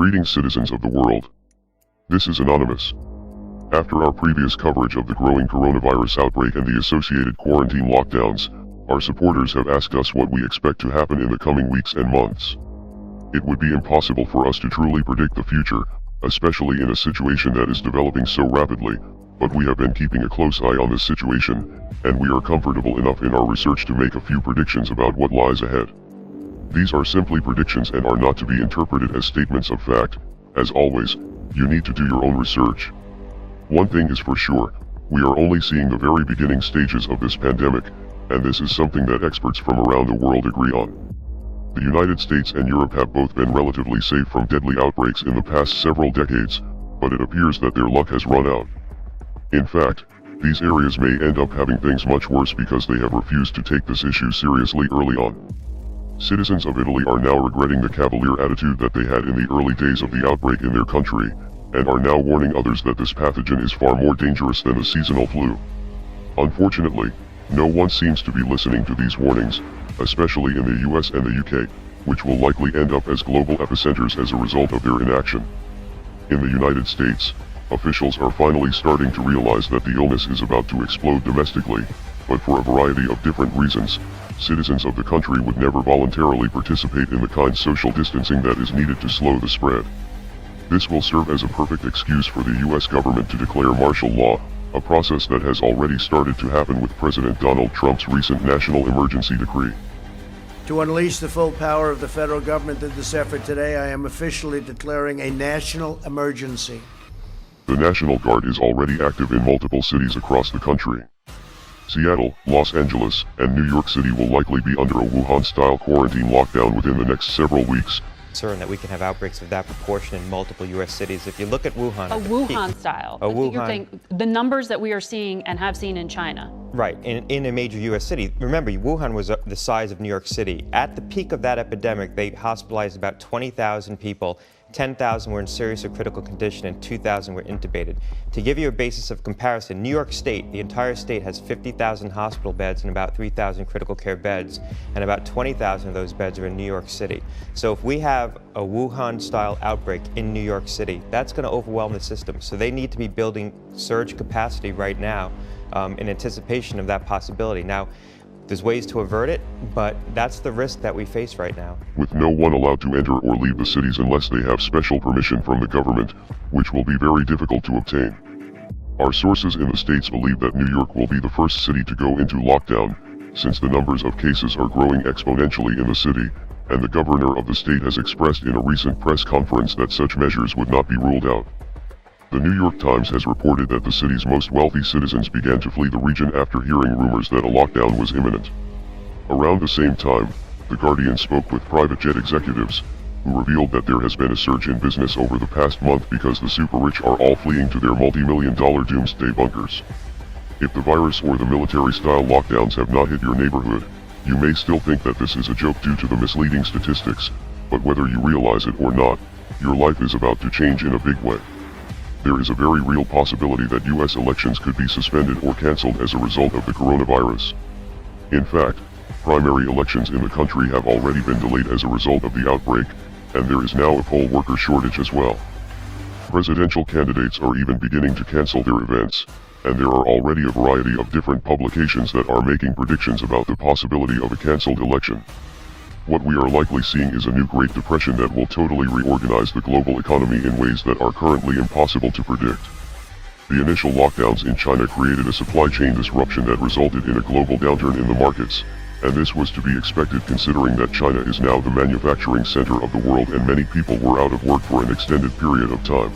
Greetings, citizens of the world. This is Anonymous. After our previous coverage of the growing coronavirus outbreak and the associated quarantine lockdowns, our supporters have asked us what we expect to happen in the coming weeks and months. It would be impossible for us to truly predict the future, especially in a situation that is developing so rapidly, but we have been keeping a close eye on this situation, and we are comfortable enough in our research to make a few predictions about what lies ahead. These are simply predictions and are not to be interpreted as statements of fact. As always, you need to do your own research. One thing is for sure, we are only seeing the very beginning stages of this pandemic, and this is something that experts from around the world agree on. The United States and Europe have both been relatively safe from deadly outbreaks in the past several decades, but it appears that their luck has run out. In fact, these areas may end up having things much worse because they have refused to take this issue seriously early on. Citizens of Italy are now regretting the cavalier attitude that they had in the early days of the outbreak in their country, and are now warning others that this pathogen is far more dangerous than the seasonal flu. Unfortunately, no one seems to be listening to these warnings, especially in the US and the UK, which will likely end up as global epicenters as a result of their inaction. In the United States, officials are finally starting to realize that the illness is about to explode domestically, but for a variety of different reasons, citizens of the country would never voluntarily participate in the kind of social distancing that is needed to slow the spread. This will serve as a perfect excuse for the US government to declare martial law, a process that has already started to happen with President Donald Trump's recent national emergency decree. To unleash the full power of the federal government in this effort today, I am officially declaring a national emergency. The National Guard is already active in multiple cities across the country. Seattle, Los Angeles, and New York City will likely be under a Wuhan-style quarantine lockdown within the next several weeks. Concern that we can have outbreaks of that proportion in multiple U.S. cities. If you look at Wuhan, a Wuhan style. You're saying the numbers that we are seeing and have seen in China. Right, in a major U.S. city. Remember, Wuhan was the size of New York City. At the peak of that epidemic, they hospitalized about 20,000 people. 10,000 were in serious or critical condition and 2,000 were intubated. To give you a basis of comparison, New York State, the entire state, has 50,000 hospital beds and about 3,000 critical care beds, and about 20,000 of those beds are in New York City. So if we have a Wuhan-style outbreak in New York City, that's going to overwhelm the system. So they need to be building surge capacity right now in anticipation of that possibility. Now, there's ways to avert it, but that's the risk that we face right now. With no one allowed to enter or leave the cities unless they have special permission from the government, which will be very difficult to obtain. Our sources in the states believe that New York will be the first city to go into lockdown, since the numbers of cases are growing exponentially in the city, and the governor of the state has expressed in a recent press conference that such measures would not be ruled out. The New York Times has reported that the city's most wealthy citizens began to flee the region after hearing rumors that a lockdown was imminent. Around the same time, The Guardian spoke with private jet executives, who revealed that there has been a surge in business over the past month because the super-rich are all fleeing to their multi-million-dollar doomsday bunkers. If the virus or the military-style lockdowns have not hit your neighborhood, you may still think that this is a joke due to the misleading statistics, but whether you realize it or not, your life is about to change in a big way. There is a very real possibility that US elections could be suspended or cancelled as a result of the coronavirus. In fact, primary elections in the country have already been delayed as a result of the outbreak, and there is now a poll worker shortage as well. Presidential candidates are even beginning to cancel their events, and there are already a variety of different publications that are making predictions about the possibility of a cancelled election. What we are likely seeing is a new Great Depression that will totally reorganize the global economy in ways that are currently impossible to predict. The initial lockdowns in China created a supply chain disruption that resulted in a global downturn in the markets, and this was to be expected considering that China is now the manufacturing center of the world and many people were out of work for an extended period of time.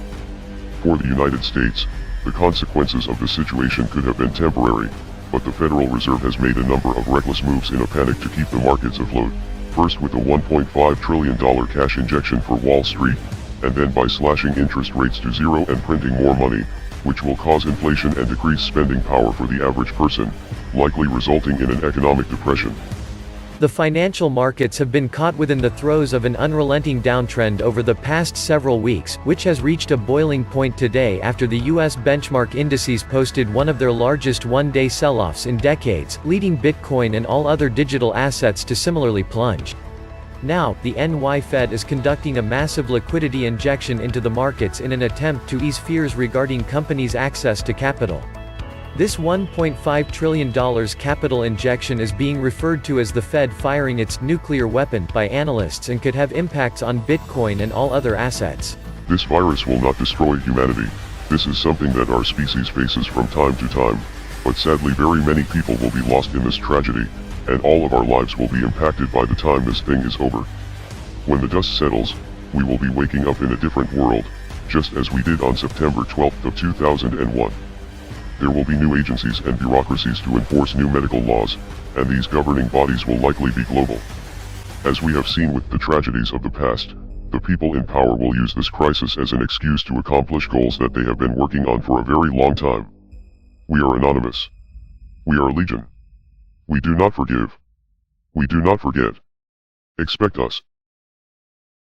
For the United States, the consequences of the situation could have been temporary, but the Federal Reserve has made a number of reckless moves in a panic to keep the markets afloat. First with a $1.5 trillion cash injection for Wall Street, and then by slashing interest rates to zero and printing more money, which will cause inflation and decrease spending power for the average person, likely resulting in an economic depression. The financial markets have been caught within the throes of an unrelenting downtrend over the past several weeks, which has reached a boiling point today after the U.S. benchmark indices posted one of their largest one-day sell-offs in decades, leading Bitcoin and all other digital assets to similarly plunge. Now, the NY Fed is conducting a massive liquidity injection into the markets in an attempt to ease fears regarding companies' access to capital. This $1.5 trillion capital injection is being referred to as the Fed firing its nuclear weapon by analysts and could have impacts on Bitcoin and all other assets. This virus will not destroy humanity. This is something that our species faces from time to time, but sadly very many people will be lost in this tragedy, and all of our lives will be impacted by the time this thing is over. When the dust settles, we will be waking up in a different world, just as we did on September 12th of 2001. There will be new agencies and bureaucracies to enforce new medical laws, and these governing bodies will likely be global. As we have seen with the tragedies of the past, the people in power will use this crisis as an excuse to accomplish goals that they have been working on for a very long time. We are Anonymous. We are Legion. We do not forgive. We do not forget. Expect us.